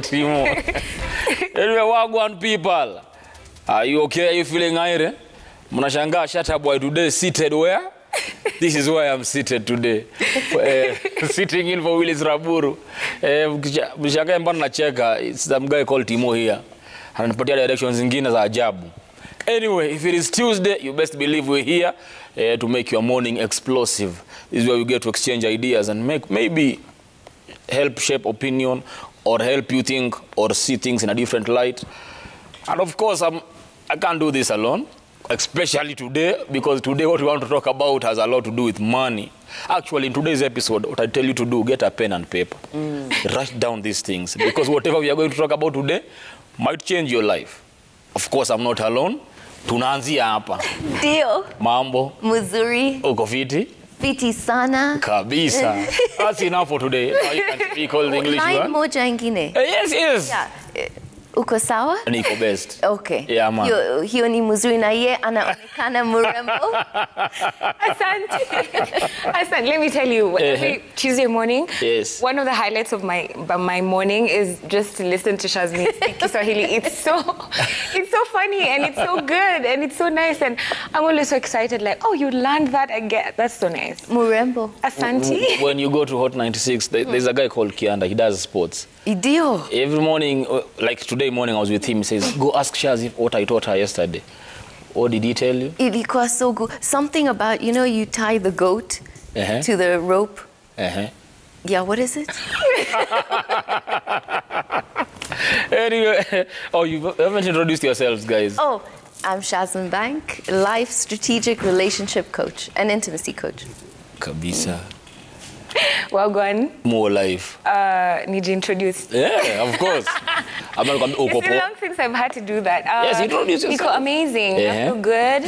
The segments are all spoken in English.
Timo. Anyway, wagwan people. Are you okay? Are you feeling aire? Mnashangaa Shatta Boy today seated where? This is where I'm seated today. Sitting in for Willis Raburu. Mshangaa mbona nacheka. It's some guy called Timo here. Ananipatia directions zingine za ajabu. Anyway, if it is Tuesday, you best believe we're here to make your morning explosive. This is where we get to exchange ideas and maybe help shape opinion or help you think or see things in a different light. And of course, I can't do this alone, especially today, because today what we want to talk about has a lot to do with money. Actually, in today's episode, what I tell you to do, get a pen and paper. Write down these things, because whatever we are going to talk about today might change your life. Of course, I'm not alone. Tunaanzia hapa. Dio. Mambo. Muzuri. Uko fiti? Fiti sana. Kabisa. That's enough for today. Now you can speak all the English you want. Moja ingine. Yes. Yeah. Uko sawa? Niko best. Okay. Yeah, man. Hiyo ni mzuri na ye anaonekana mrembo. Asante. Let me tell you, every Tuesday morning, yes, one of the highlights of my morning is just to listen to Shazmin speak Kiswahili. It's so funny and it's so good and it's so nice, and I'm always so excited, like, oh, you learned that again. That's so nice. Mrembo. Asante. When you go to Hot 96, there's a guy called Kianda. He does sports. Idio. Every morning, like today morning, I was with him. He says, go ask Shaz what I taught her yesterday. What did he tell you? Ilikuwa so good. Something about, you know, you tie the goat to the rope. Yeah, what is it? Anyway, you haven't introduced yourselves, guys. Oh, I'm Shazmin Bank, life strategic relationship coach and intimacy coach. Kabisa. Well gone. More life. Need to introduce. Yeah, of course. It's been long since I've had to do that. Yes, introduce yourself. Niko amazing. I feel good.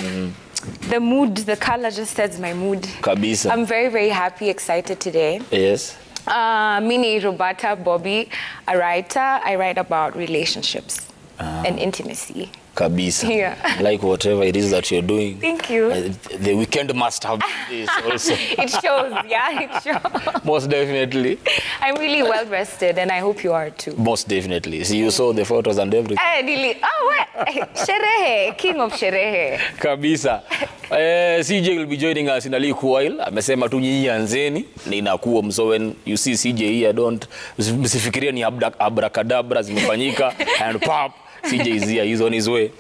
The mood, the color just sets my mood. Kabisa. I'm very, very happy, excited today. Yes. Mini Roberta Bobby, a writer. I write about relationships and intimacy. Kabisa. Yeah. Like whatever it is that you're doing. Thank you. The weekend must have been this also. It shows, yeah, it shows. Most definitely. I'm really well rested, and I hope you are too. Most definitely. See, you saw the photos and everything. Oh, what? Sherehe, king of sherehe. Kabisa. CJ will be joining us in a little while. Amesema tu nyinyi anzeni ninakuwa, so when you see CJ here, don't msifikirie ni abracadabra zimefanyika and pop. CJ is here, he's on his way.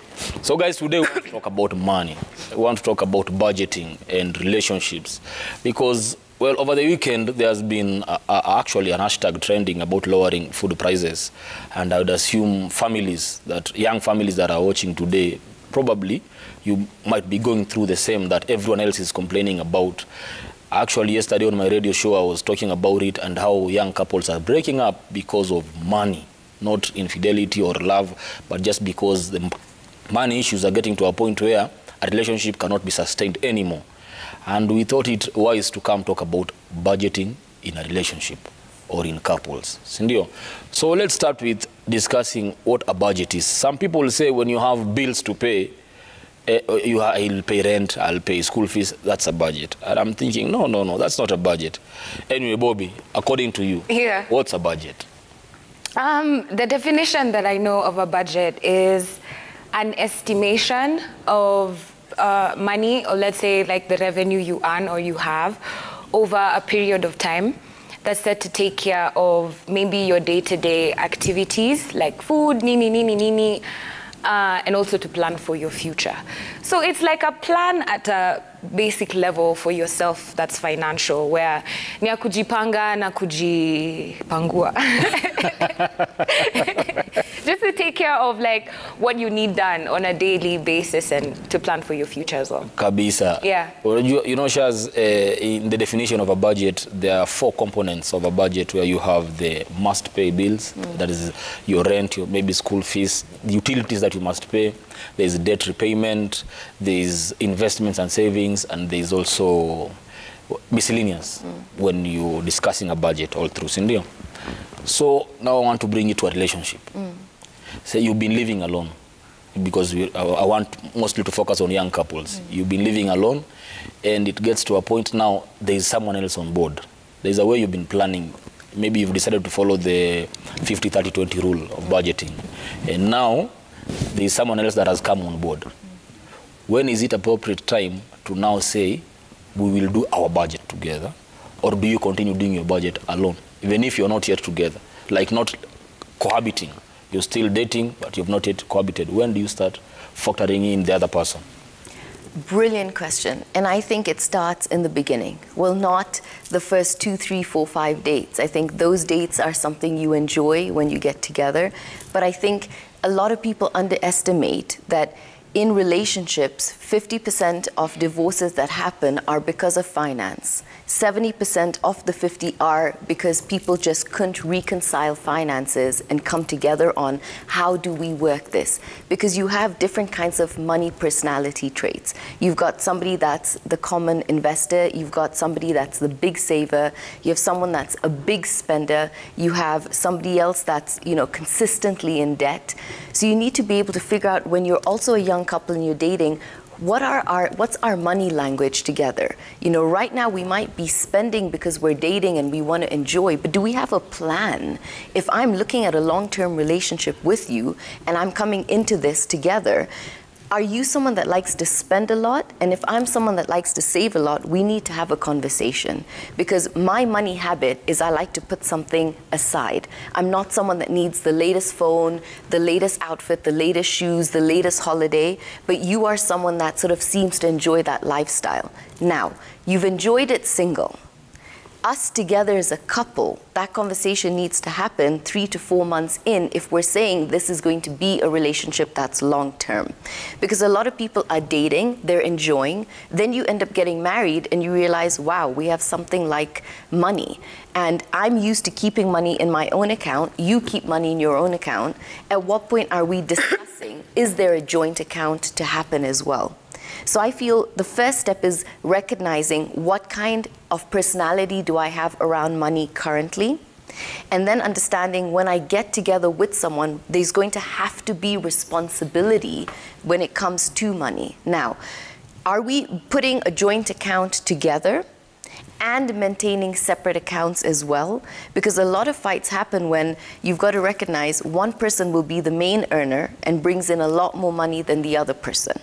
So guys, today we want to talk about money. We want to talk about budgeting and relationships. Because, well, over the weekend, there's been actually an hashtag trending about lowering food prices. And I would assume young families that are watching today, probably you might be going through the same that everyone else is complaining about. Actually, yesterday on my radio show, I was talking about it and how young couples are breaking up because of money. Not infidelity or love, but just because the money issues are getting to a point where a relationship cannot be sustained anymore. And we thought it wise to come talk about budgeting in a relationship or in couples. Sindio? So let's start with discussing what a budget is. Some people say when you have bills to pay, I'll pay rent, I'll pay school fees, that's a budget. And I'm thinking, no, that's not a budget. Anyway, Bobby, according to you, what's a budget? The definition that I know of a budget is an estimation of money, or let's say like the revenue you earn or you have over a period of time that's set to take care of maybe your day-to-day activities like food, and also to plan for your future. So it's like a plan at a basic level for yourself that's financial, where ni ya kujipanga na kujipangua. Just to take care of like what you need done on a daily basis and to plan for your future as well. Kabisa. Yeah. Well, you know, Shaz, in the definition of a budget, there are 4 components of a budget where you have the must pay bills, that is your rent, your maybe school fees, the utilities that you must pay. There's debt repayment, there's investments and savings, and there's also miscellaneous when you're discussing a budget all through. Sindio? So now I want to bring it to a relationship. Say you've been living alone, because I want mostly to focus on young couples. You've been living alone, and it gets to a point now there is someone else on board. there's a way you've been planning. Maybe you've decided to follow the 50-30-20 rule of budgeting. And now there's someone else that has come on board. When is it appropriate time to now say, we will do our budget together? Or do you continue doing your budget alone, even if you're not yet together? Like not cohabiting. You're still dating, but you've not yet cohabited. When do you start factoring in the other person? Brilliant question. And I think it starts in the beginning. Well, not the first 2, 3, 4, 5 dates. I think those dates are something you enjoy when you get together. But I think a lot of people underestimate that in relationships, 50% of divorces that happen are because of finance. 70% of the 50 are because people just couldn't reconcile finances and come together on how do we work this. Because you have different kinds of money personality traits. You've got somebody that's the common investor, you've got somebody that's the big saver, you have someone that's a big spender, you have somebody else that's, you know, consistently in debt. So you need to be able to figure out when you're also a young couple and you're dating, what's our money language together? You know, right now we might be spending because we're dating and we want to enjoy, but do we have a plan? If I'm looking at a long-term relationship with you and I'm coming into this together, are you someone that likes to spend a lot? And if I'm someone that likes to save a lot, we need to have a conversation. Because my money habit is I like to put something aside. I'm not someone that needs the latest phone, the latest outfit, the latest shoes, the latest holiday, but you are someone that sort of seems to enjoy that lifestyle. Now, you've enjoyed it single. Us together as a couple, that conversation needs to happen 3 to 4 months in if we're saying this is going to be a relationship that's long-term. Because a lot of people are dating, they're enjoying, then you end up getting married and you realize, wow, we have something like money. And I'm used to keeping money in my own account, you keep money in your own account. At what point are we discussing, is there a joint account to happen as well? So I feel the first step is recognizing what kind of personality do I have around money currently, and then understanding when I get together with someone, there's going to have to be responsibility when it comes to money. Now, are we putting a joint account together and maintaining separate accounts as well? Because a lot of fights happen when you've got to recognize one person will be the main earner and brings in a lot more money than the other person.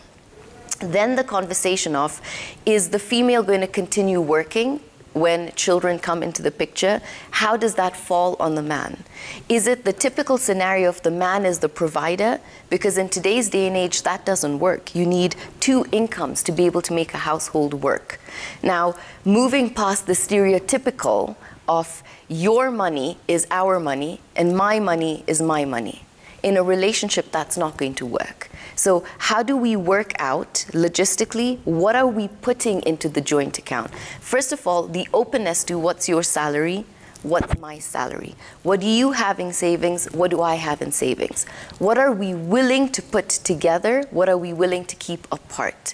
Then the conversation of, is the female going to continue working when children come into the picture? How does that fall on the man? Is it the typical scenario of the man is the provider? Because in today's day and age, that doesn't work. You need 2 incomes to be able to make a household work. Now, moving past the stereotypical of your money is our money and my money is my money. In a relationship, that's not going to work. So how do we work out logistically, what are we putting into the joint account? First of all, the openness to what's your salary, what's my salary? What do you have in savings? What do I have in savings? What are we willing to put together? What are we willing to keep apart?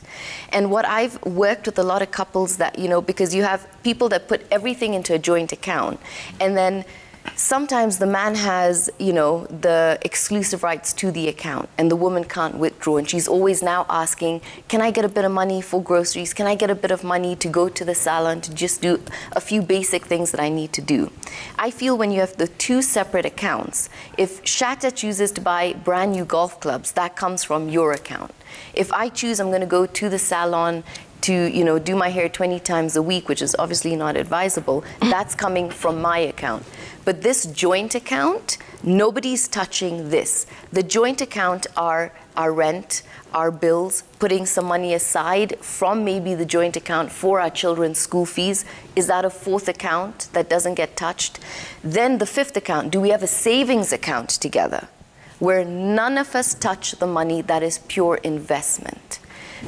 And what I've worked with a lot of couples that, you know, because you have people that put everything into a joint account, and then sometimes the man has, you know, the exclusive rights to the account and the woman can't withdraw, and she's always now asking, can I get a bit of money for groceries? Can I get a bit of money to go to the salon to just do a few basic things that I need to do? I feel when you have the 2 separate accounts, if Shatta chooses to buy brand new golf clubs, that comes from your account. If I choose I'm going to go to the salon to, you know, do my hair 20 times a week, which is obviously not advisable, that's coming from my account. But this joint account, nobody's touching this. The joint account are our rent, our bills, putting some money aside from maybe the joint account for our children's school fees. Is that a 4th account that doesn't get touched? Then the 5th account, do we have a savings account together where none of us touch the money that is pure investment?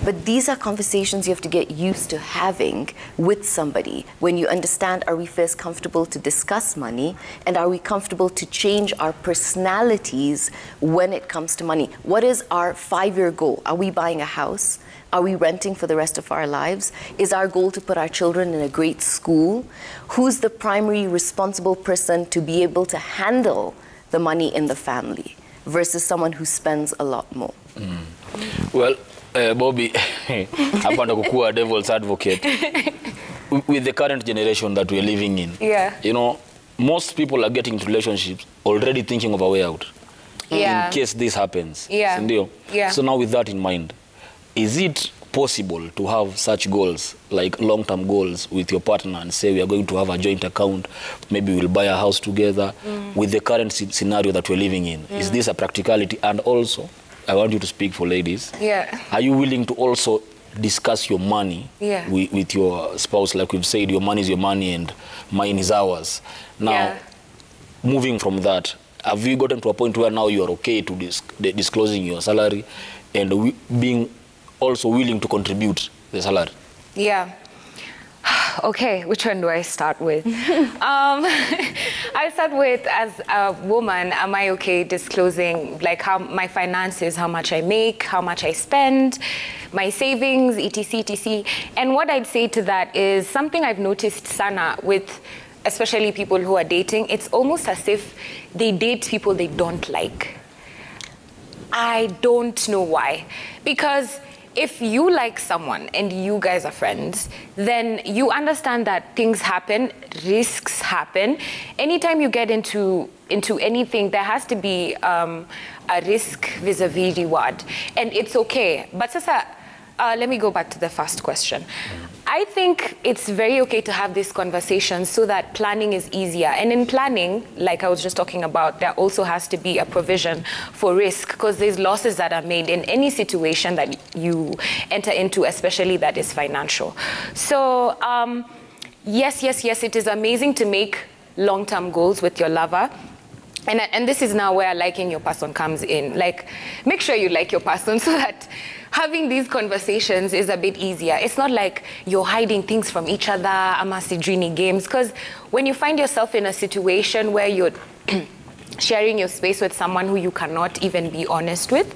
But these are conversations you have to get used to having with somebody when you understand, are we first comfortable to discuss money, and are we comfortable to change our personalities when it comes to money? What is our 5-year goal? Are we buying a house? Are we renting for the rest of our lives? Is our goal to put our children in a great school? Who's the primary responsible person to be able to handle the money in the family versus someone who spends a lot more? Well, Bobby, hapa ndo kukua devil's advocate. with the current generation that we're living in, Yeah. you know, most people are getting into relationships already thinking of a way out. Yeah. In case this happens. Yeah. Sindio? Yeah. So now with that in mind, is it possible to have such goals, like long-term goals with your partner and say we are going to have a joint account, maybe we'll buy a house together with the current scenario that we're living in? Is this a practicality? And also, I want you to speak for ladies. Yeah. Are you willing to also discuss your money Yeah. with your spouse? Like we've said, your money is your money and mine is ours. Now, Yeah. moving from that, have you gotten to a point where now you are okay to disclosing your salary and being also willing to contribute the salary? Yeah. Okay, which one do I start with? I start with, as a woman, am I okay disclosing like how my finances, how much I make, how much I spend, my savings, etc, etc. And what I'd say to that is something I've noticed, Sana, with especially people who are dating, it's almost as if they date people they don't like. I don't know why. Because if you like someone and you guys are friends, then you understand that things happen, risks happen. Anytime you get into anything, there has to be a risk vis-a-vis reward. And it's okay. But Sasa, let me go back to the first question. I think it's very okay to have this conversation so that planning is easier. And in planning, like I was just talking about, there also has to be a provision for risk because there's losses that are made in any situation that you enter into, especially that is financial. So yes, it is amazing to make long-term goals with your lover. And this is now where liking your person comes in. Like, make sure you like your person so that having these conversations is a bit easier. It's not like you're hiding things from each other, amasijini games, because when you find yourself in a situation where you're sharing your space with someone who you cannot even be honest with,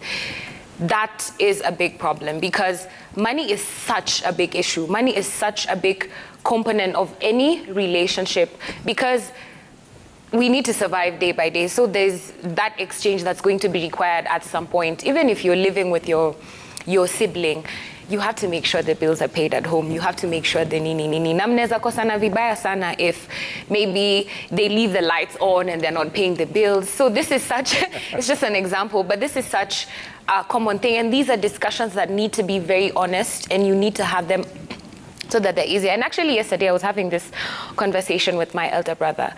that is a big problem because money is such a big issue. Money is such a big component of any relationship because we need to survive day by day. So there's that exchange that's going to be required at some point. Even if you're living with your sibling, you have to make sure the bills are paid at home. You have to make sure the nini. Na mneza kosana vibaya sana if maybe they leave the lights on and they're not paying the bills. So this is such, it's just an example, but this is such a common thing. And these are discussions that need to be very honest and you need to have them so that they're easier. And actually yesterday I was having this conversation with my elder brother.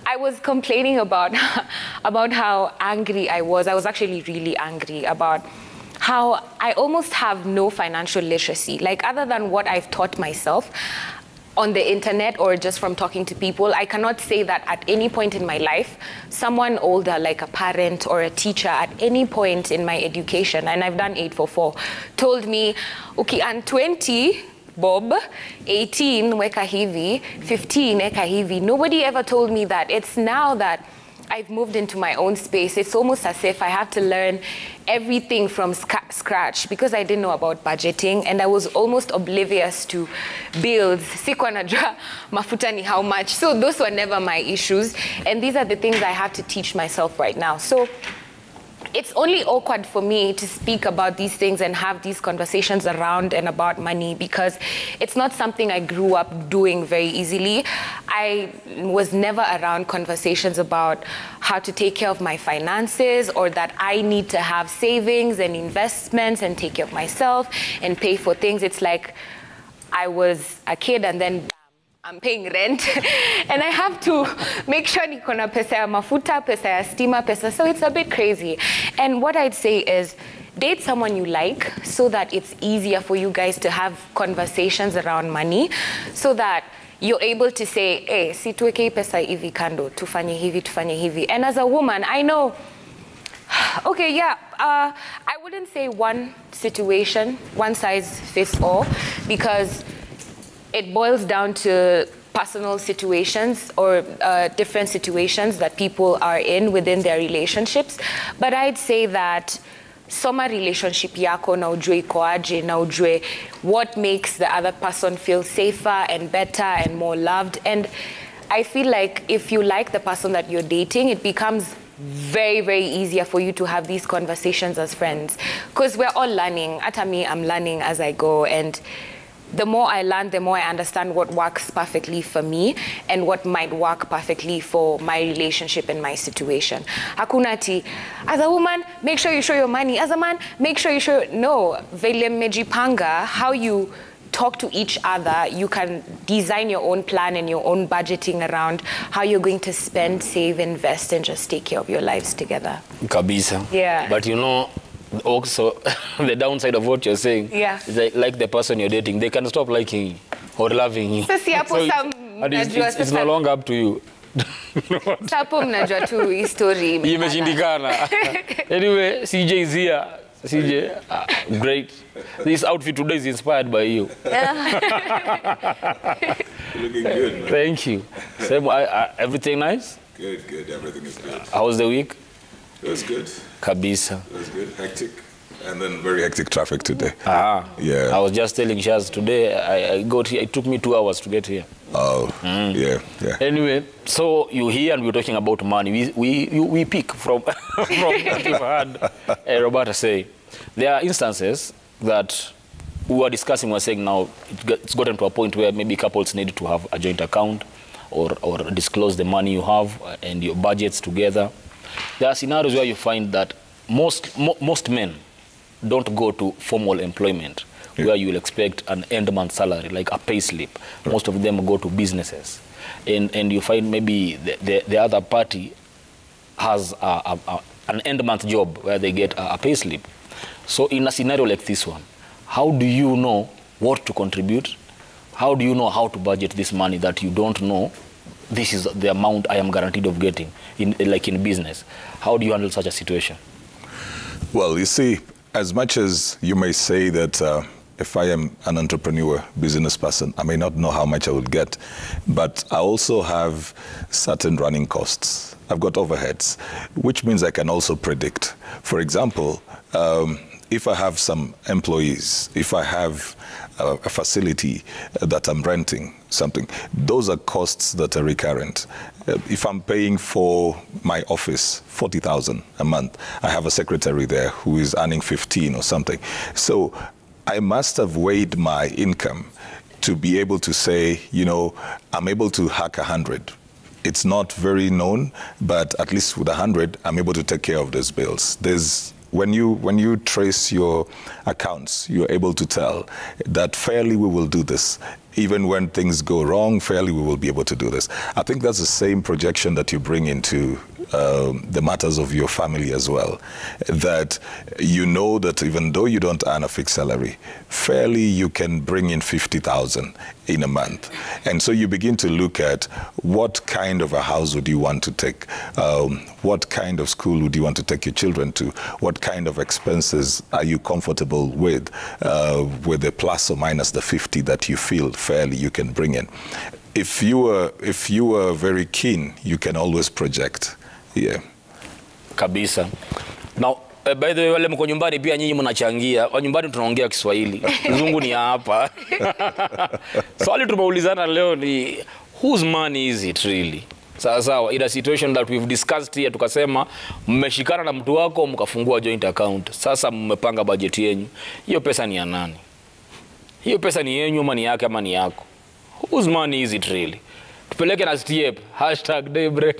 I was complaining about how angry I was. I was actually really angry about how I almost have no financial literacy. Like other than what I've taught myself on the internet or just from talking to people, I cannot say that at any point in my life, someone older like a parent or a teacher at any point in my education, and I've done 844, told me, okay, I'm 20, Bob, 18, weka hivi, 15, eka hivi. Nobody ever told me that. It's now that I've moved into my own space. It's almost as if I have to learn everything from scratch because I didn't know about budgeting and I was almost oblivious to bills. Sikuwa najua mafuta ni how much. So those were never my issues. And these are the things I have to teach myself right now. So it's only awkward for me to speak about these things and have these conversations around and about money because it's not something I grew up doing very easily. I was never around conversations about how to take care of my finances or that I need to have savings and investments and take care of myself and pay for things. It's like I was a kid and then I'm paying rent and I have to make sure niko na pesa ya mafuta, pesa ya stima, pesa. So it's a bit crazy. And what I'd say is date someone you like so that it's easier for you guys to have conversations around money so that you're able to say, hey, si tuweke pesa hivi kando, tufanye hivi. And as a woman, I know, okay, yeah, I wouldn't say one situation, one size fits all, because it boils down to personal situations or different situations that people are in within their relationships. But I'd say that soma relationship yako na ujue iko aje na ujue what makes the other person feel safer and better and more loved. And I feel like if you like the person that you're dating, it becomes very, very easier for you to have these conversations as friends. Because we're all learning. Ata me, I'm learning as I go. And the more I learn, the more I understand what works perfectly for me and what might work perfectly for my relationship and my situation. Hakuna ati, as a woman, make sure you show your money. As a man, make sure you show... No, vile mejipanga, how you talk to each other, you can design your own plan and your own budgeting around how you're going to spend, save, invest, and just take care of your lives together. Kabisa. Yeah. But you know, also the downside of what you're saying is that, like the person you're dating, they can stop liking you or loving you. It's no longer up to you. Sapo mnajua tu hii story. Imeshindikana. Anyway, CJ is here. CJ, great. This outfit today is inspired by you. Looking good, man. Thank you. Same, everything nice? Good, good. Everything is good. How was the week? It was good. Kabisa. It was good. Hectic. And then very hectic traffic today. Yeah. I was just telling Shaz today, I got here, it took me 2 hours to get here. Oh, yeah. Anyway, so you're here and we're talking about money. We pick from, from what you've heard Roberta say. There are instances that we were discussing, we're saying now it's gotten to a point where maybe couples need to have a joint account or disclose the money you have and your budgets together. There are scenarios where you find that most men don't go to formal employment where you will expect an end-month salary, like a pay slip. Most of them go to businesses. And you find maybe the other party has an end-month job where they get a pay slip. So in a scenario like this one, how do you know what to contribute? How do you know how to budget this money that you don't know this is the amount I am guaranteed of getting, like in business? How do you handle such a situation? Well, you see, as much as you may say that if I am an entrepreneur, business person, I may not know how much I will get, but I also have certain running costs. I've got overheads, which means I can also predict. For example, if I have some employees, if I have a facility that I'm renting, something, those are costs that are recurrent. If I'm paying for my office 40,000 a month, I have a secretary there who is earning 15 or something. So I must have weighed my income to be able to say, you know, I'm able to hack 100. It's not very known, but at least with 100, I'm able to take care of those bills. When you trace your accounts, you're able to tell that fairly we will do this. Even when things go wrong, fairly we will be able to do this. I think that's the same projection that you bring into the matters of your family as well. That you know that even though you don't earn a fixed salary, fairly you can bring in 50,000 in a month. And so you begin to look at what kind of a house would you want to take? What kind of school would you want to take your children to? What kind of expenses are you comfortable with the plus or minus the 50 that you feel fairly you can bring in? If you were very keen, you can always project. Yeah. Kabisa. Now, by the way, wale mko nyumbani pia nyinyi mnachangia. Wa nyumbani tunaongea Kiswahili. Kizungu ni hapa. Swali tumeulizana leo ni whose money is it really? Sawa, in a situation that we've discussed here, tukasema mmeshikana na mtu wako mkafungua joint account. Sasa mmepanga budget yenu. Hiyo pesa ni ya nani? Hiyo pesa ni yenu ama ni yake ama ni yako? Whose money is it really? Tupeleke na step #daybreak.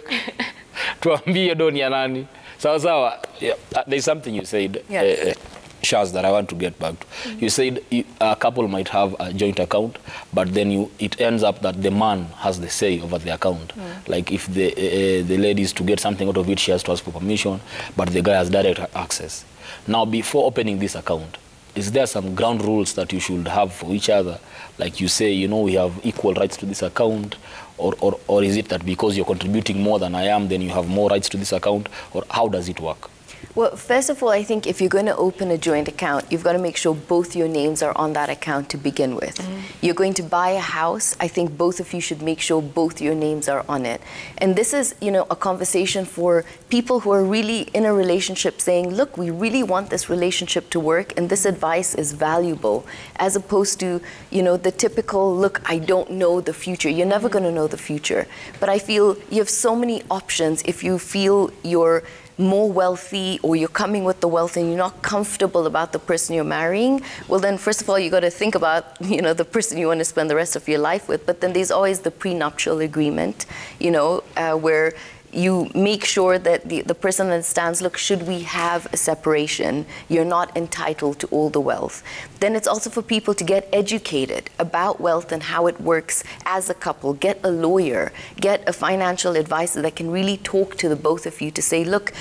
Tuambie doni ya nani. Sawa. Yeah, there's something you said. Yes. Shaz, that I want to get back to. You said a couple might have a joint account, but then it ends up that the man has the say over the account. Like if the lady is to get something out of it, she has to ask for permission, but the guy has direct access. Now, before opening this account, is there some ground rules that you should have for each other? Like you say, you know, we have equal rights to this account, or is it that because you're contributing more than I am, then you have more rights to this account, or how does it work? Well, first of all, I think if you're going to open a joint account, you've got to make sure both your names are on that account to begin with. You're going to buy a house, I think both of you should make sure both your names are on it. And this is, you know, a conversation for people who are really in a relationship saying, look, we really want this relationship to work and this advice is valuable, as opposed to, you know, the typical, look, I don't know the future. You're never going to know the future. But I feel you have so many options if you feel you're more wealthy, or you're coming with the wealth and you're not comfortable about the person you're marrying, well then first of all you got to think about, you know, the person you want to spend the rest of your life with. But then there's always the prenuptial agreement, you know, where you make sure that the person understands, look, should we have a separation, you're not entitled to all the wealth. Then it's also for people to get educated about wealth and how it works as a couple. Get a lawyer, get a financial advisor that can really talk to the both of you to say, look,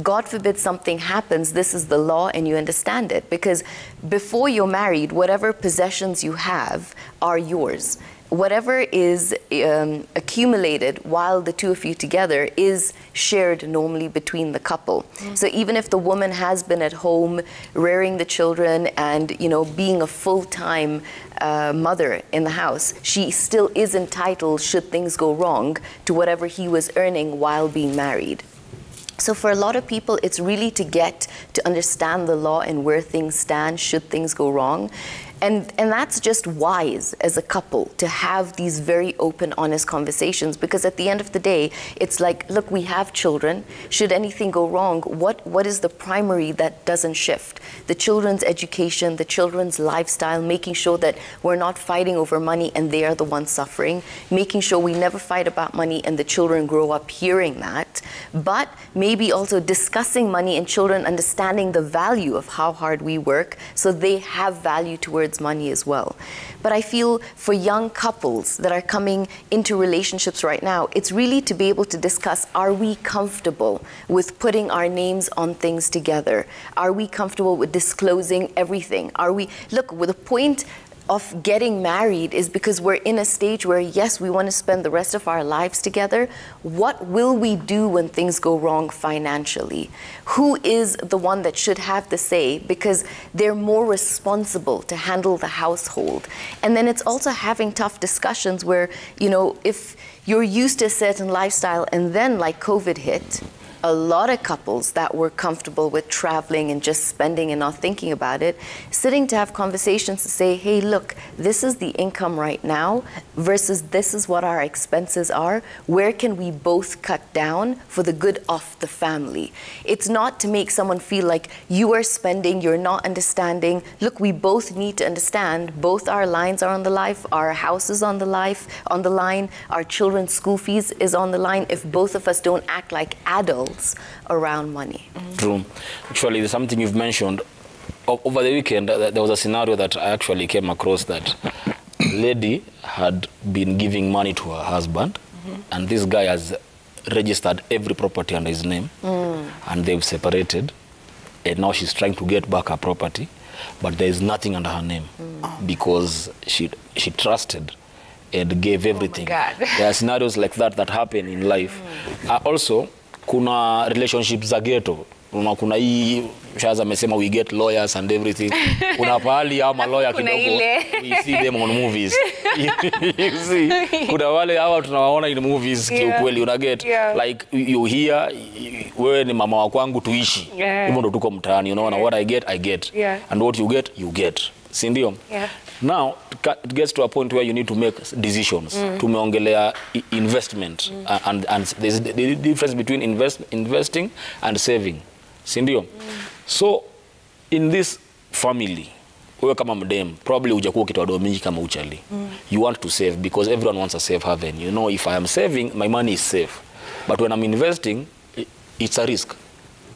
God forbid something happens, this is the law and you understand it. Because before you're married, whatever possessions you have are yours. Whatever is accumulated while the two of you together is shared normally between the couple. So even if the woman has been at home rearing the children and, you know, being a full-time mother in the house, she still is entitled, should things go wrong, to whatever he was earning while being married. So for a lot of people, it's really to get to understand the law and where things stand should things go wrong. And that's just wise as a couple to have these very open, honest conversations, because at the end of the day, it's like, look, we have children. Should anything go wrong, what is the primary that doesn't shift? The children's education, the children's lifestyle, making sure that we're not fighting over money and they are the ones suffering, making sure we never fight about money and the children grow up hearing that, but maybe also discussing money and children understanding the value of how hard we work so they have value towards money as well. But I feel for young couples that are coming into relationships right now, it's really to be able to discuss, are we comfortable with putting our names on things together? Are we comfortable with disclosing everything? Are we, look, with the point of getting married is because we're in a stage where, yes, we want to spend the rest of our lives together. What will we do when things go wrong financially? Who is the one that should have the say? Because they're more responsible to handle the household. And then it's also having tough discussions where, you know, if you're used to a certain lifestyle and then like COVID hit, a lot of couples that were comfortable with traveling and just spending and not thinking about it, sitting to have conversations to say, hey, look, this is the income right now versus this is what our expenses are. Where can we both cut down for the good of the family? It's not to make someone feel like you are spending, you're not understanding. Look, we both need to understand both our lines are on the line, our house is on the line, our children's school fees is on the line if both of us don't act like adults around money. True. Actually, there's something you've mentioned. Over the weekend, there was a scenario that I actually came across that lady had been giving money to her husband, and this guy has registered every property under his name, and they've separated, and now she's trying to get back her property, but there is nothing under her name because she trusted and gave everything. Oh my God. There are scenarios like that happen in life. Also, kuna relationships za ghetto. Kuna hii Shaza amesema we get lawyers and everything. Kuna pahali ama lawyer kidogo we see them on movies. You see, kuna wale hawa tunawaona in movies kiukweli una get like you hear wewe ni mama wa kwangu tuishi. Hivyo ndo tuko mtaani, unaona what I get and what you get. Si ndio? Now it gets to a point where you need to make decisions. Tumeongelea investment and there's the difference between investing and saving. Si ndio? So in this family, wewe kama mdem probably hujakuwa ukitoa doa mingi kama uchali. You want to save because everyone wants a safe haven. You know, if I am saving, my money is safe. But when I'm investing, it's a risk.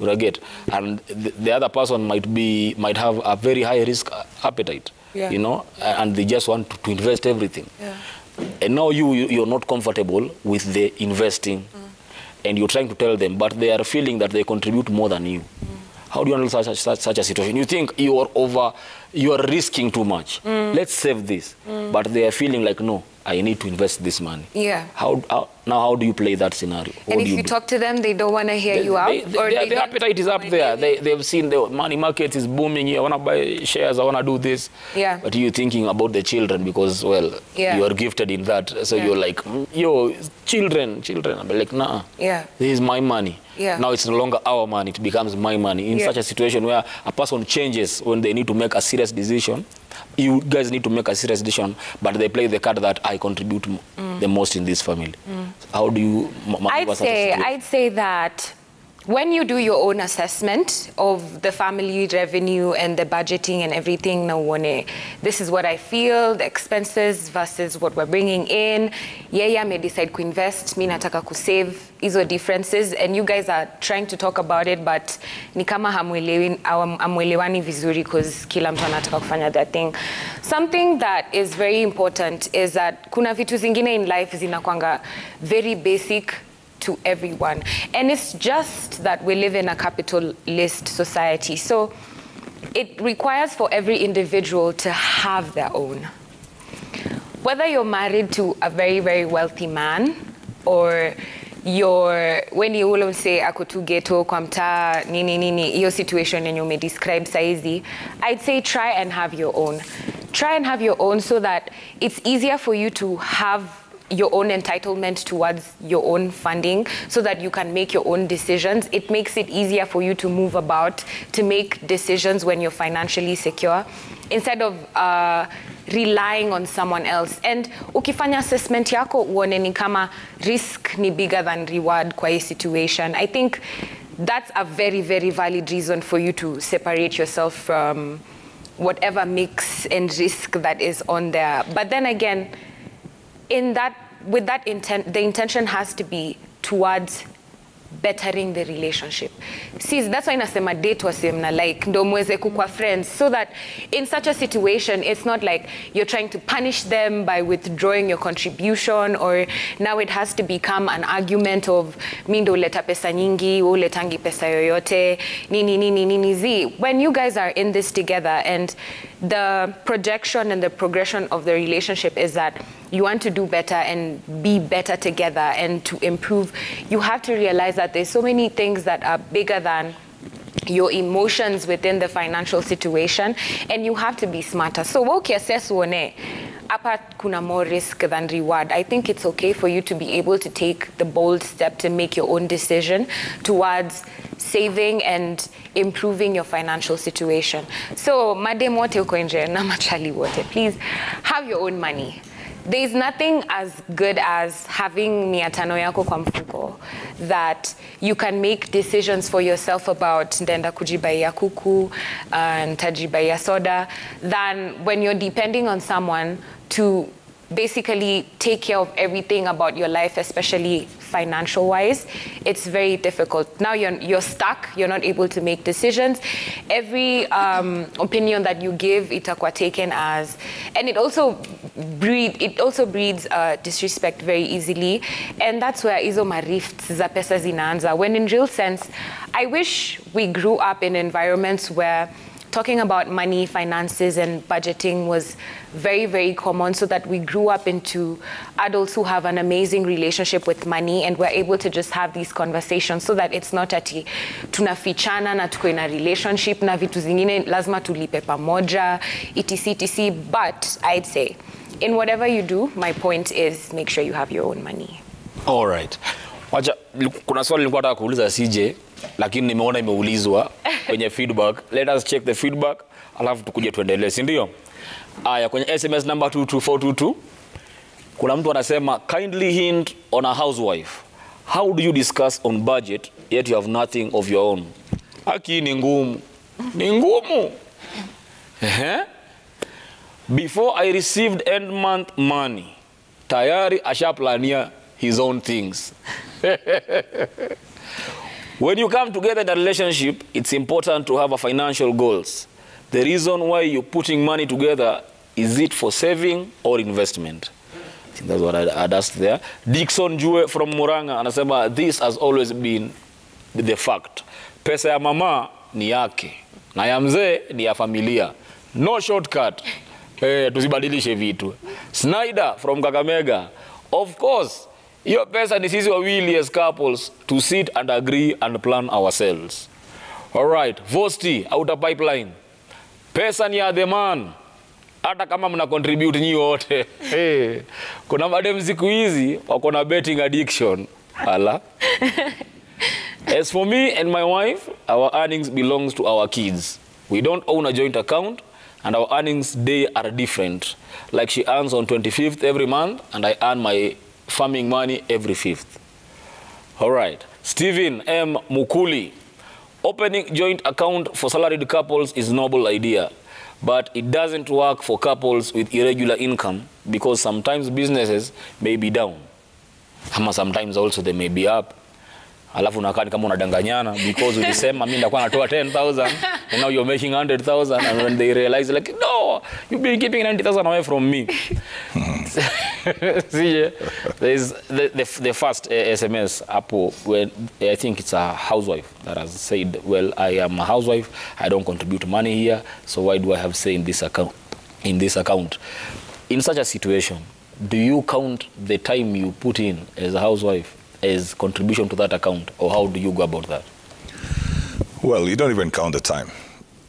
You get, and the other person might have a very high risk appetite. You know, and they just want to invest everything. And now you're not comfortable with the investing, and you're trying to tell them, but they are feeling that they contribute more than you. How do you handle such a situation? You think you are risking too much. Let's save this, but they are feeling like, no, I need to invest this money. How do you play that scenario? And if you talk to them, they don't want to hear you out? The appetite is up there. They've seen the money market is booming. I want to buy shares. I want to do this. But you're thinking about the children because, well, you are gifted in that. So you're like, yo, children. I'm like, nah, this is my money. Now it's no longer our money. It becomes my money. In such a situation where a person changes when they need to make a serious decision, you guys need to make a serious decision, but they play the card that I contribute the most in this family. How do you? I'd say that when you do your own assessment of the family revenue and the budgeting and everything, na uone, this is what I feel, the expenses versus what we're bringing in. Yeye may decide to invest, mi nataka ku save, hizo differences, and you guys are trying to talk about it, but ni kama hamuelewani vizuri because kila mtu anataka kufanya that thing. Something that is very important is that kuna vitu zingine in life zinakwanga very basic to everyone. And it's just that we live in a capitalist society. So it requires for every individual to have their own. Whether you're married to a very, very wealthy man or when you will say ako tu ghetto kwa mtaa nini hiyo situation yenye ume describe saizi, I'd say try and have your own. Try and have your own so that it's easier for you to have your own entitlement towards your own funding so that you can make your own decisions. It makes it easier for you to move about, to make decisions when you're financially secure, instead of relying on someone else. And ukifanya assessment yako uone ni kama risk ni bigger than reward kwa hii situation. I think that's a very, very valid reason for you to separate yourself from whatever mix and risk that is on there. But then again, with that intent, the intention has to be towards bettering the relationship. See, that's why nasema date wasemna like ndo mweze kukua friends, so that in such a situation it's not like you're trying to punish them by withdrawing your contribution, or now it has to become an argument of mi ndo leta pesa nyingi, wewe uletangi pesa yoyote, nini zi. When you guys are in this together and the projection and the progression of the relationship is that you want to do better and be better together and to improve, you have to realize that there's so many things that are bigger than your emotions within the financial situation, and you have to be smarter. So ukiassess uone hapa kuna more risk than reward, I think it's okay for you to be able to take the bold step to make your own decision towards saving and improving your financial situation. So madem wote uko nje na machali wote, please have your own money. There's nothing as good as having 500 yako kwa mfuko that you can make decisions for yourself about ndenda kujibaiya kuku, ntajibaiya soda, than when you're depending on someone to basically take care of everything about your life, especially financial wise. It's very difficult. Now you're stuck, you're not able to make decisions. Every opinion that you give itakuwa taken as, and it also breeds disrespect very easily, and that's where hizo marifts za pesa zinaanza. When in real sense, I wish we grew up in environments where talking about money, finances, and budgeting was very, very common, so that we grew up into adults who have an amazing relationship with money, and we're able to just have these conversations, so that it's not ati tunafichana na tuko in a relationship na vitu zingine lazima tulipe pamoja, etc. But I'd say, in whatever you do, my point is make sure you have your own money. All right. Wacha, kuna swali nilikuwa nataka kuuliza CJ, lakini nimeona imeulizwa kwenye feedback. Let us check the feedback, alafu tukuje tuendelee, si ndio? Aya, kwenye SMS number 22422, kuna mtu anasema, kindly hint on a housewife. How do you discuss on budget yet you have nothing of your own? Haki ni ngumu. Ni ngumu. Before I received end month money, tayari ashaplania his own things. When you come together in a relationship, it's important to have a financial goals. The reason why you're putting money together, is it for saving or investment? I think that's what I'd asked there. Dixon Jue from Muranga anasema, this has always been the fact. Pesa ya mama ni yake, na ya mzee ni ya familia. No shortcut. Tusibadilishe vitu. Snyder from Kakamega, of course, hiyo pesa ni sisi wawili as couples to sit and agree and plan ourselves. All right, Vosti, outer pipeline. Pesa ni ya the man. Hata kama mna contribute nyi wote. Kuna madem siku hizi wako na betting addiction. Ala. As for me and my wife, our earnings belongs to our kids. We don't own a joint account, and our earnings day are different. Like she earns on 25th every month, and I earn my farming money every 5th. All right. Stephen M. Mukuli. Opening joint account for salaried couples is a noble idea, but it doesn't work for couples with irregular income because sometimes businesses may be down. Ama sometimes also they may be up. Alafu unakaa kama unadanganyana because ulisema mimi ndakuwa natoa 10,000 and now you're making 100,000, and when they realize like, no, you've been keeping 90,000 away from me. See, there's the first SMS Apple, when I think it's a housewife that has said, well, I am a housewife, I don't contribute money here, so why do I have say in this account? In such a situation, do you count the time you put in as a housewife as contribution to that account, or how do you go about that? Well, you don't even count the time.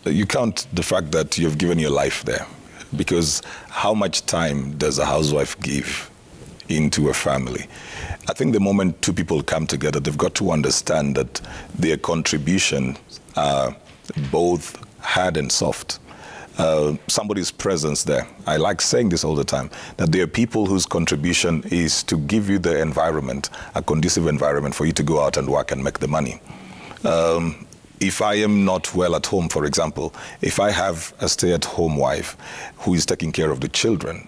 You count the fact that you've given your life there. Because how much time does a housewife give into a family? I think the moment two people come together, they've got to understand that their contribution are both hard and soft. Somebody's presence there. I like saying this all the time, that there are people whose contribution is to give you the environment, a conducive environment for you to go out and work and make the money. If I am not well at home, for example, if I have a stay-at-home wife who is taking care of the children,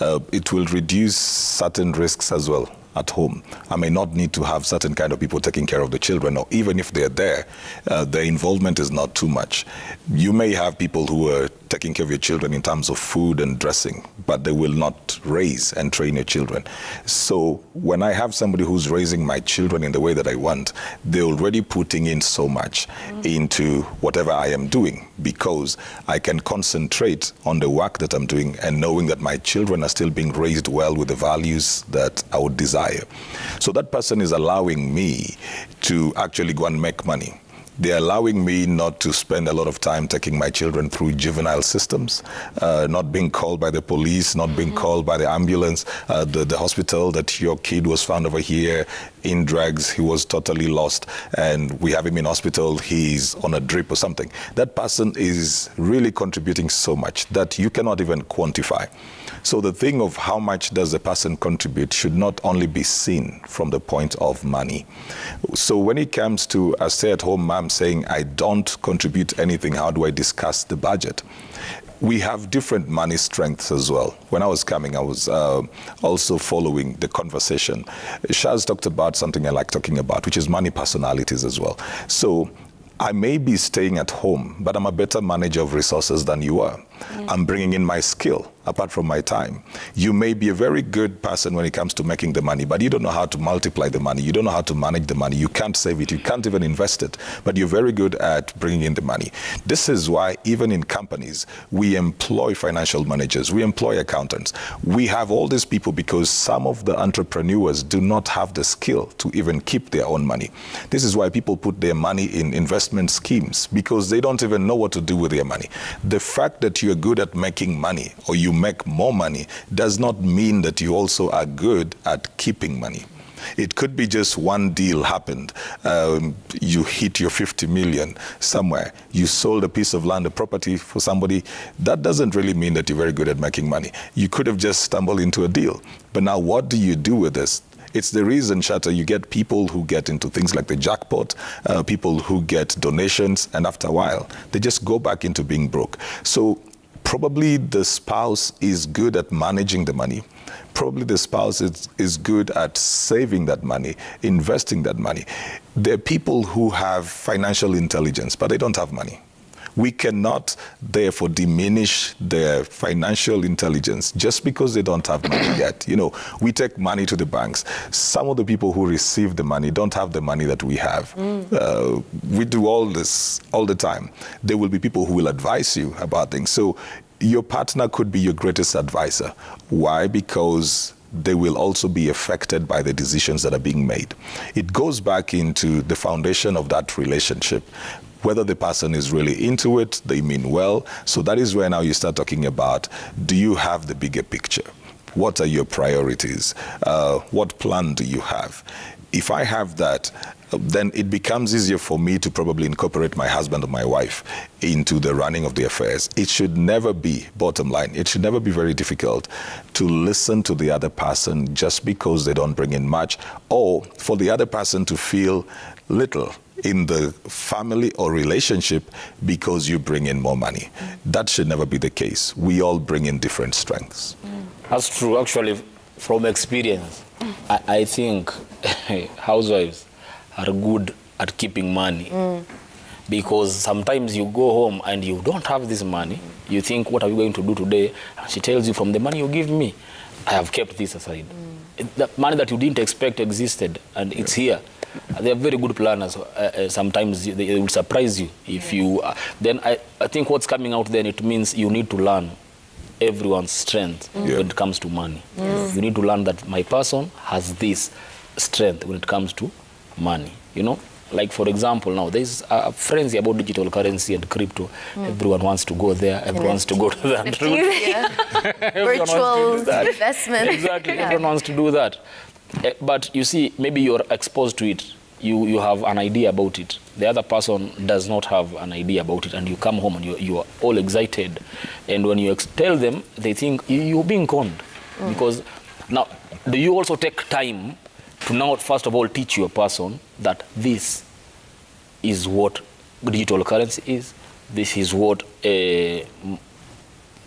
it will reduce certain risks as well at home. I may not need to have certain kind of people taking care of the children, or even if they're there, their involvement is not too much. You may have people who are taking care of your children in terms of food and dressing, but they will not raise and train your children. So when I have somebody who's raising my children in the way that I want, they're already putting in so much into whatever I am doing, because I can concentrate on the work that I'm doing and knowing that my children are still being raised well with the values that I would desire. So that person is allowing me to actually go and make money. They're allowing me not to spend a lot of time taking my children through juvenile systems, not being called by the police, not being called by the ambulance, the hospital that your kid was found over here in drugs, he was totally lost, and we have him in hospital, he's on a drip or something. That person is really contributing so much that you cannot even quantify. So the thing of how much does the person contribute should not only be seen from the point of money. So when it comes to a stay-at-home mom saying, I don't contribute anything, how do I discuss the budget? We have different money strengths as well. When I was coming, I was also following the conversation. Shaz talked about something I like talking about, which is money personalities as well. So I may be staying at home, but I'm a better manager of resources than you are. I'm bringing in my skill apart from my time. You may be a very good person when it comes to making the money, but you don't know how to multiply the money. You don't know how to manage the money. You can't save it. You can't even invest it, but you're very good at bringing in the money. This is why even in companies, we employ financial managers. We employ accountants. We have all these people because some of the entrepreneurs do not have the skill to even keep their own money. This is why people put their money in investment schemes, because they don't even know what to do with their money. The fact that you're good at making money or you make more money does not mean that you also are good at keeping money. It could be just one deal happened. You hit your 50 million somewhere. You sold a piece of land, a property for somebody. That doesn't really mean that you're very good at making money. You could have just stumbled into a deal. But now what do you do with this? It's the reason, Shatta, you get people who get into things like the jackpot, people who get donations, and after a while, they just go back into being broke. So probably the spouse is good at managing the money. Probably the spouse is good at saving that money, investing that money. There are people who have financial intelligence, but they don't have money. We cannot, therefore, diminish their financial intelligence just because they don't have money yet. You know, we take money to the banks. Some of the people who receive the money don't have the money that we have. We do all this all the time. There will be people who will advise you about things. So your partner could be your greatest advisor. Why? Because they will also be affected by the decisions that are being made. It goes back into the foundation of that relationship. Whether the person is really into it, they mean well. So that is where now you start talking about, do you have the bigger picture? What are your priorities? What plan do you have? If I have that, then it becomes easier for me to probably incorporate my husband or my wife into the running of the affairs. It should never be, bottom line, it should never be very difficult to listen to the other person just because they don't bring in much, or for the other person to feel little in the family or relationship because you bring in more money. That should never be the case. We all bring in different strengths. That's true. Actually, from experience, I think housewives are good at keeping money. Because sometimes you go home and you don't have this money. You think, what are we going to do today? And she tells you, from the money you give me, I have kept this aside. The money that you didn't expect existed, and it's here. They are very good planners. Sometimes they will surprise you if you... then I think what's coming out then, it means you need to learn everyone's strength when it comes to money. You need to learn that my person has this strength when it comes to money, you know? Like, for example, now there's a frenzy about digital currency and crypto. Everyone wants to go there. Everyone wants to go to that. Virtual investment. Exactly. Everyone wants to do that. But you see, maybe you're exposed to it. You have an idea about it. The other person does not have an idea about it, and you come home and you are all excited. And when you tell them, they think you're being conned. Because now, do you also take time to now, first of all, teach your person that this is what digital currency is, this is what a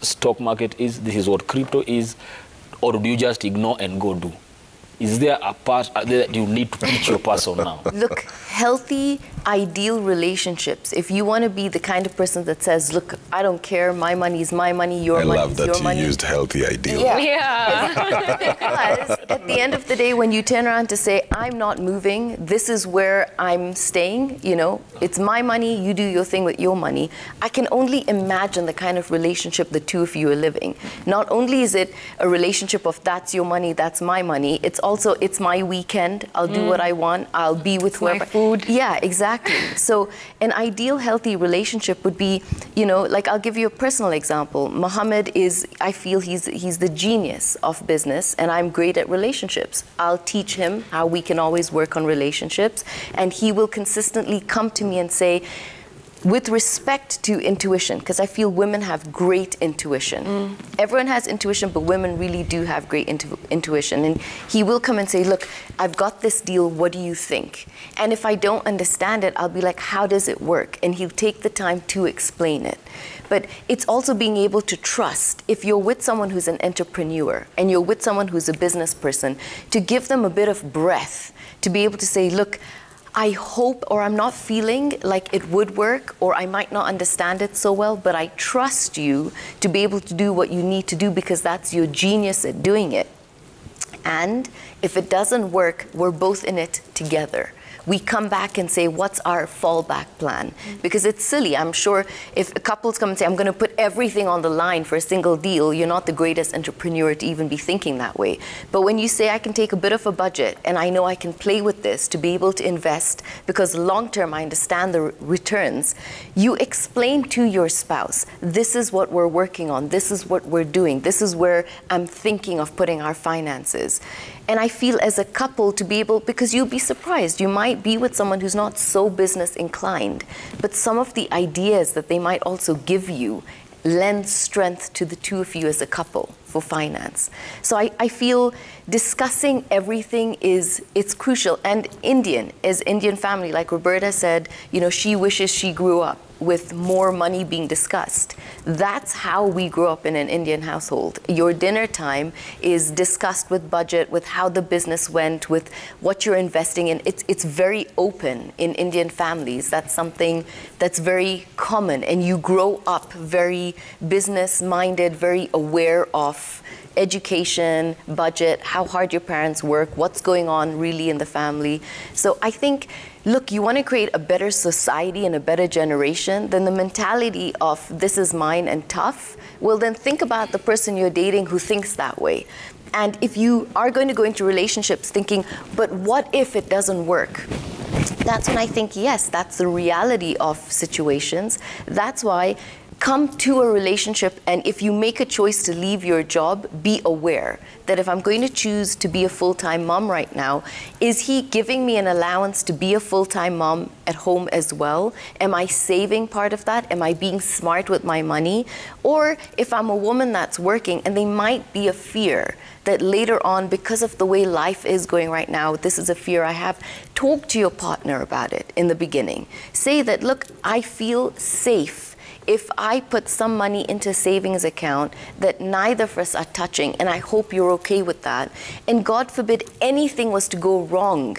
stock market is, this is what crypto is, or do you just ignore and go do? Is there a part that you need to teach your person now? Look, healthy, ideal relationships. If you want to be the kind of person that says, look, I don't care, my money is my money, your money is your money. I love that you used healthy, ideal. Because at the end of the day, when you turn around to say, I'm not moving, this is where I'm staying, you know, it's my money, you do your thing with your money. I can only imagine the kind of relationship the two of you are living. Not only is it a relationship of that's your money, that's my money, it's also, it's my weekend, I'll do what I want, I'll be with whoever. My food. Yeah, exactly. So an ideal healthy relationship would be, you know, like I'll give you a personal example. Mohammed is, I feel he's the genius of business, and I'm great at relationships. I'll teach him how we can always work on relationships, and he will consistently come to me and say, with respect to intuition, because I feel women have great intuition. Everyone has intuition, but women really do have great intuition. And he will come and say, look, I've got this deal, what do you think? And if I don't understand it, I'll be like, how does it work? And he'll take the time to explain it. But it's also being able to trust, if you're with someone who's an entrepreneur and you're with someone who's a business person, to give them a bit of breath, to be able to say, look, I hope, or I'm not feeling like it would work, or I might not understand it so well, but I trust you to be able to do what you need to do because that's your genius at doing it. And if it doesn't work, we're both in it together. We come back and say, what's our fallback plan? Because it's silly. I'm sure if couples come and say, I'm going to put everything on the line for a single deal, you're not the greatest entrepreneur to even be thinking that way. But when you say, I can take a bit of a budget and I know I can play with this to be able to invest because long term I understand the returns, you explain to your spouse, this is what we're working on, this is what we're doing, this is where I'm thinking of putting our finances. And I feel as a couple to be able, because you'll be surprised, you might be with someone who's not so business inclined, but some of the ideas that they might also give you lend strength to the two of you as a couple for finance. So I feel discussing everything it's crucial. And as Indian family, like Roberta said, you know, she wishes she grew up with more money being discussed. That's how we grew up in an Indian household. Your dinner time is discussed with budget, with how the business went, with what you're investing in. It's very open in Indian families. That's something that's very common, and you grow up very business-minded, very aware of education, budget, how hard your parents work, what's going on really in the family. So I think, look, you want to create a better society and a better generation, then the mentality of this is mine and tough, well then think about the person you're dating who thinks that way. And if you are going to go into relationships thinking, but what if it doesn't work? That's when I think, yes, that's the reality of situations. That's why come to a relationship, and if you make a choice to leave your job, be aware that if I'm going to choose to be a full-time mom right now, is he giving me an allowance to be a full-time mom at home as well? Am I saving part of that? Am I being smart with my money? Or if I'm a woman that's working, and there might be a fear that later on, because of the way life is going right now, this is a fear I have, talk to your partner about it in the beginning. Say that, look, I feel safe if I put some money into a savings account that neither of us are touching, and I hope you're okay with that. And God forbid anything was to go wrong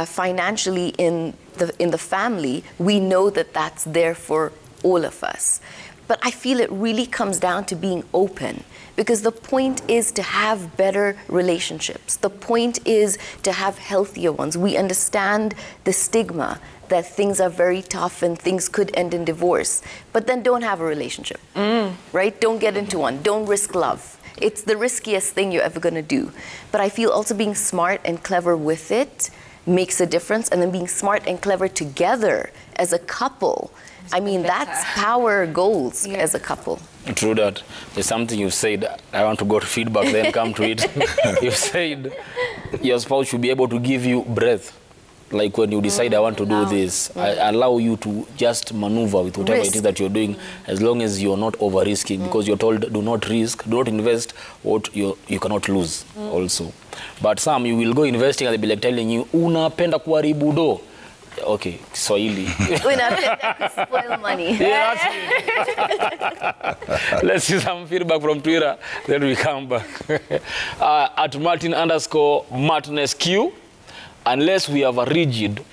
financially in the family, we know that that's there for all of us. But I feel it really comes down to being open, because the point is to have better relationships. The point is to have healthier ones. We understand the stigma that things are very tough and things could end in divorce, but then don't have a relationship, right? Don't get into one. Don't risk love. It's the riskiest thing you're ever gonna do. But I feel also being smart and clever with it makes a difference, and then being smart and clever together as a couple. I mean, that's power goals as a couple. True that. There's something you said, I want to go to feedback, then come to it. You said your spouse should be able to give you breath. Like when you decide, I want to do this, I allow you to just maneuver with whatever it is that you're doing, as long as you're not over-risking, because you're told, do not risk, do not invest what you cannot lose also. But some, you will go investing and they'll be like telling you, unapenda kuharibu do. Okay, Swahili. Unapenda spoil money. Yeah, let's see some feedback from Twitter, then we come back. At Martin_MartinSQ. Unless we have a rigid,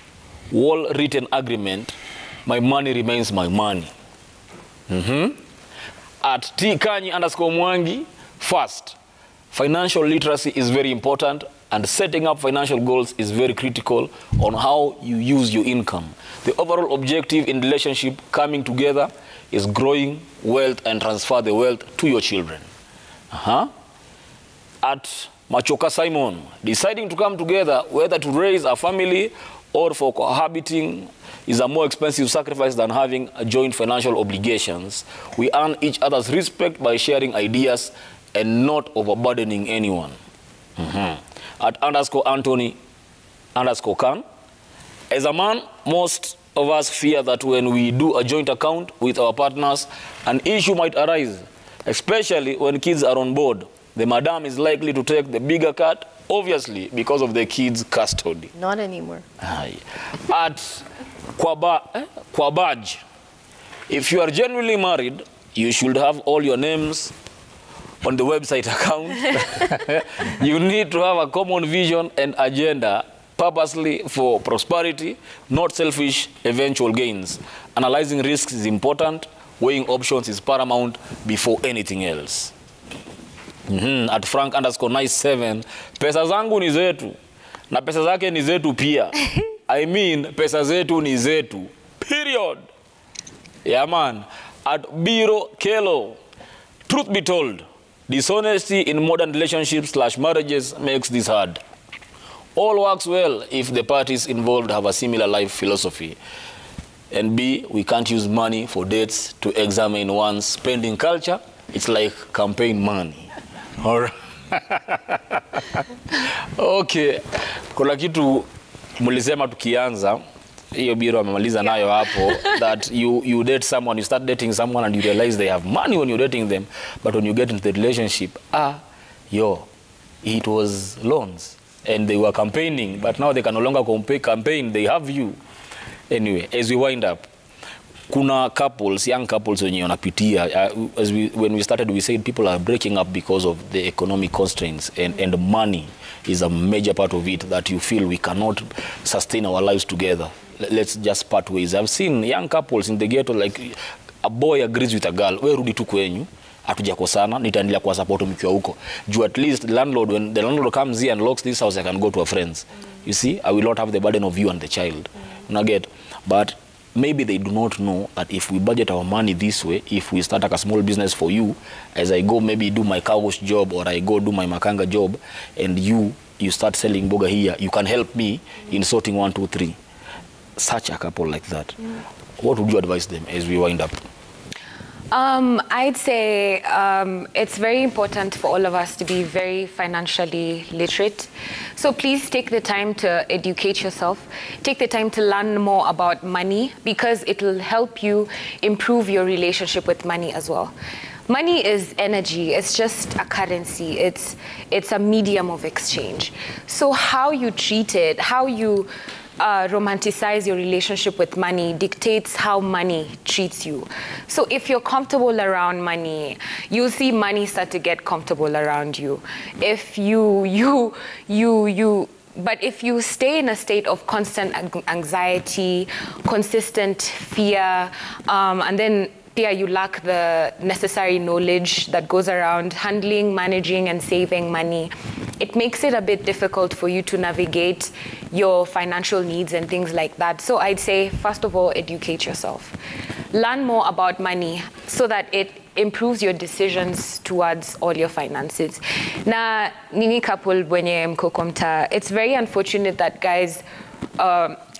wall-written agreement, my money remains my money. At T_Kanyi_Mwangi, first, financial literacy is very important, and setting up financial goals is very critical on how you use your income. The overall objective in relationship coming together is growing wealth and transfer the wealth to your children. At Machoka Simon, deciding to come together, whether to raise a family or for cohabiting, is a more expensive sacrifice than having joint financial obligations. We earn each other's respect by sharing ideas and not overburdening anyone. At _Anthony_Khan, as a man, most of us fear that when we do a joint account with our partners, an issue might arise, especially when kids are on board. The madam is likely to take the bigger cut, obviously, because of the kids' custody. Not anymore. At Kwabaj, if you are genuinely married, you should have all your names on the website account. You need to have a common vision and agenda purposely for prosperity, not selfish eventual gains. Analyzing risks is important. Weighing options is paramount before anything else. At Frank_Nice7, pesa zangu ni zetu na pesa zake ni zetu pia. I mean, pesa zetu ni zetu. Period. Yeah, man. At Biro Kelo, truth be told, dishonesty in modern relationships/marriages makes this hard. All works well if the parties involved have a similar life philosophy. And B, we can't use money for dates to examine one's spending culture. It's like campaign money. All right. Okay. Kuna kitu mulisema tukianza, hiyo Biro amemaliza nayo hapo, that you date someone, you start dating someone and you realize they have money when you're dating them, but when you get into the relationship, it was loans and they were campaigning, but now they can no longer campaign, they have you. Anyway, as we wind up, kuna couples, young couples wenye wanapitia, when we started we said people are breaking up because of the economic constraints, and money is a major part of it, that you feel we cannot sustain our lives together. Let's just part ways. I've seen young couples in the ghetto, like a boy agrees with a girl, we rudi tu kwenyu, hatujakosana, nitaendelea kwa support mkiwa huko. Juu at least the landlord, when the landlord comes here and locks this house, I can go to her friends. You see, I will not have the burden of you and the child. But maybe they do not know that if we budget our money this way, if we start like a small business for you, as I go maybe do my car wash job or I go do my makanga job, and you start selling boga here, you can help me in sorting 1, 2, 3. Such a couple like that. What would you advise them as we wind up? I'd say it's very important for all of us to be very financially literate. So please take the time to educate yourself. Take the time to learn more about money, because it will help you improve your relationship with money as well. Money is energy. It's just a currency. It's a medium of exchange. So how you treat it, how you romanticize your relationship with money dictates how money treats you. So if you're comfortable around money, you'll see money start to get comfortable around you. If but if you stay in a state of constant anxiety, consistent fear, and then you lack the necessary knowledge that goes around handling, managing, and saving money, it makes it a bit difficult for you to navigate your financial needs and things like that. So I'd say, first of all, educate yourself. Learn more about money so that it improves your decisions towards all your finances. Na nini couple wenye mko mtaa, it's very unfortunate that guys,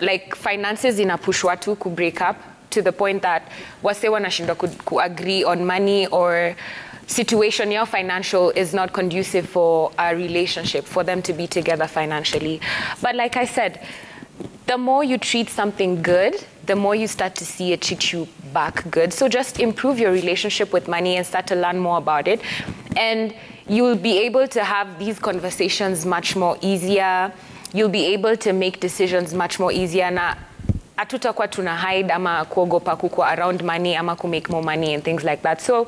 like finances inapush watu ku break up, to the point that wase wanashindwa ku agree on money, or situation your financial is not conducive for a relationship, for them to be together financially. But like I said, the more you treat something good, the more you start to see it treat you back good. So just improve your relationship with money and start to learn more about it. And you'll be able to have these conversations much more easier. You'll be able to make decisions much more easier. Na hatutakuwa tuna hide ama kuogopa kukua around money ama ku make more money and things like that. So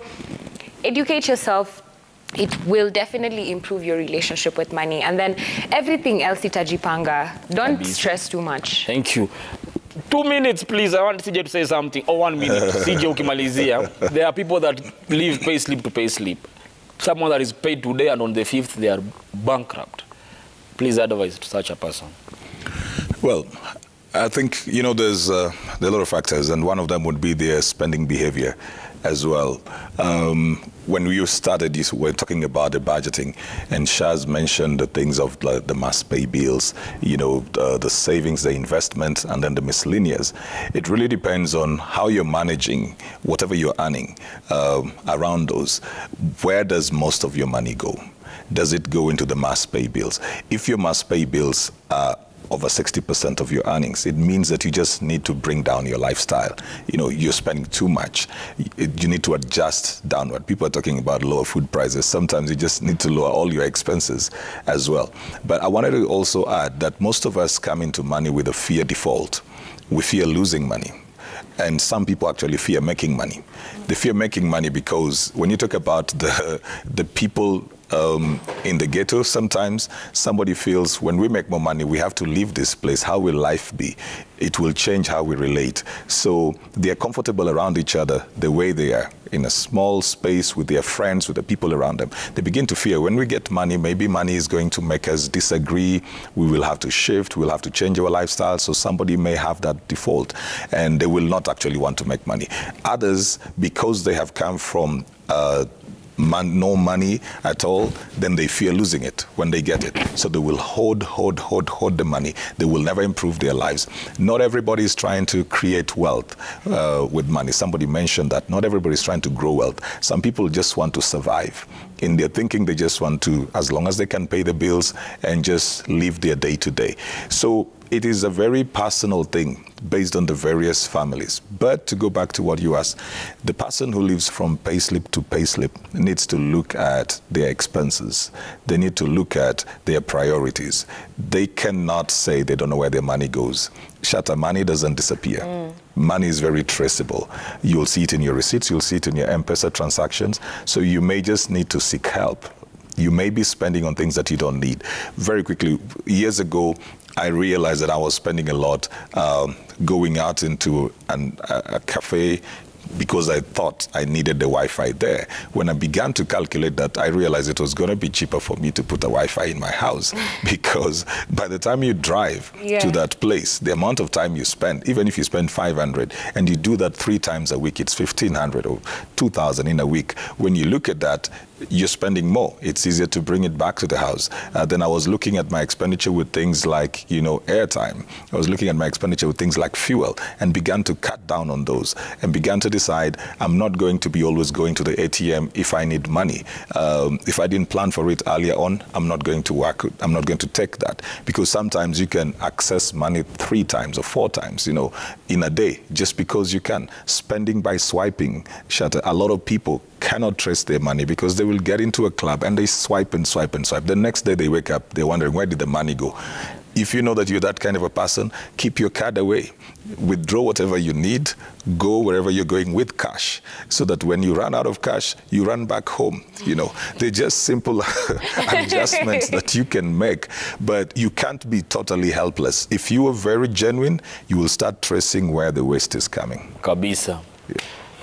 educate yourself. It will definitely improve your relationship with money. And then everything else itajipanga. Don't stress too much. Thank you. 2 minutes, please. I want CJ to say something. Or 1 minute. CJ ukimalizia. There are people that live pay slip to pay slip. Someone that is paid today and on the 5th they are bankrupt. Please advise to such a person. Well, I think, you know, there are a lot of factors, and one of them would be their spending behavior as well. When we started, we were talking about the budgeting, and Shaz mentioned the things of the must pay bills, you know, the savings, the investment, and then the miscellaneous. It really depends on how you're managing whatever you're earning around those. Where does most of your money go? Does it go into the must pay bills? If your must pay bills are over 60% of your earnings, it means that you just need to bring down your lifestyle. You know, you're spending too much. You need to adjust downward. People are talking about lower food prices. Sometimes you just need to lower all your expenses as well. But I wanted to also add that most of us come into money with a fear default. We fear losing money. And some people actually fear making money. They fear making money because when you talk about the people in the ghetto, sometimes somebody feels when we make more money, we have to leave this place. How will life be? It will change how we relate. So they are comfortable around each other the way they are, in a small space with their friends, with the people around them. They begin to fear when we get money, maybe money is going to make us disagree. We will have to shift. We'll have to change our lifestyle. So somebody may have that default and they will not actually want to make money. Others, because they have come from no money at all, then they fear losing it when they get it. So they will hoard the money. They will never improve their lives. Not everybody is trying to create wealth with money. Somebody mentioned that. Not everybody is trying to grow wealth. Some people just want to survive. In their thinking, they just want to, as long as they can pay the bills and just live their day-to-day. So it is a very personal thing based on the various families. But to go back to what you asked, the person who lives from payslip to payslip needs to look at their expenses. They need to look at their priorities. They cannot say they don't know where their money goes. Shatta, money doesn't disappear. Money is very traceable. You'll see it in your receipts. You'll see it in your M-Pesa transactions. So you may just need to seek help. You may be spending on things that you don't need. Very quickly, years ago, I realized that I was spending a lot going out into a cafe because I thought I needed the Wi-Fi there. When I began to calculate that, I realized it was going to be cheaper for me to put a Wi-Fi in my house because by the time you drive to that place, the amount of time you spend, even if you spend 500 and you do that 3 times a week, it's 1,500 or 2,000 in a week. When you look at that, you're spending more. It's easier to bring it back to the house. Then I was looking at my expenditure with things like, you know, airtime. I was looking at my expenditure with things like fuel and began to cut down on those and began to decide I'm not going to be always going to the ATM if I need money. If I didn't plan for it earlier on, I'm not going to take that, because sometimes you can access money 3 times or 4 times, you know, in a day, just because you can. Spending by swiping, Shatta, a lot of people cannot trace their money because they will get into a club and they swipe and swipe and swipe. The next day they wake up, they're wondering, where did the money go? If you know that you're that kind of a person, keep your card away. Withdraw whatever you need. Go wherever you're going with cash, so that when you run out of cash, you run back home. You know, they're just simple adjustments that you can make, but you can't be totally helpless. If you are very genuine, you will start tracing where the waste is coming. Kabisa.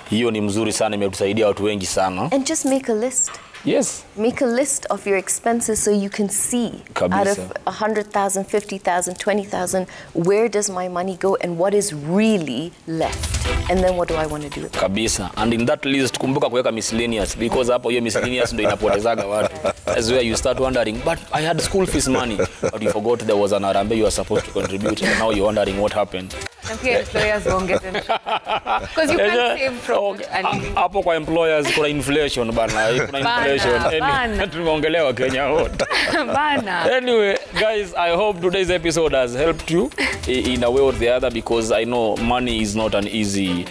Hiyo ni mzuri sana, imetusaidia watu wengi sana. And just make a list. Yes. Make a list of your expenses so you can see Kabisa. out of 100,000, 50,000, 20,000, where does my money go and what is really left? And then what do I want to do with it? Kabisa. And in that list, kumbuka kuweka miscellaneous, because hapo hiyo miscellaneous ndio inapotezaga watu. That's where you start wondering, but I had school fees money, but you forgot there was an Arambe you were supposed to contribute, and now you're wondering what happened. Okay, employers won't get in. Because you can't save from anything. Hapo kwa employers kuna inflation bana, kuna inflation. Tumeongelewa Kenya wote. Bana. Anyway, guys, I hope today's episode has helped you in a way or the other, because I know money is not an easy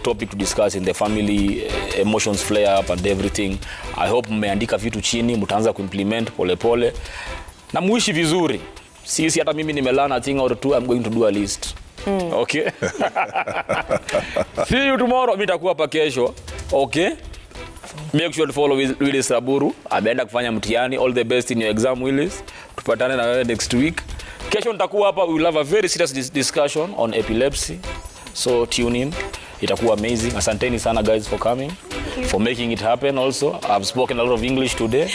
topic to discuss in the family. Emotions flare up and everything. I hope mmeandika vitu chini, mtaanza kuimplement pole pole. Na muishi vizuri. Sisi hata mimi nimelana thing or two, I'm going to do a list. Okay. See you tomorrow. Nitakuwa hapa kesho. Okay. Make sure to follow Willis Raburu. Ameenda kufanya mtihani. All the best in your exam, Willis. Tupatane na wewe next week. Kesho nitakuwa hapa. We will have a very serious discussion on epilepsy. So tune in. Itakuwa amazing. Asanteni sana guys for coming. For making it happen also. I've spoken a lot of English today.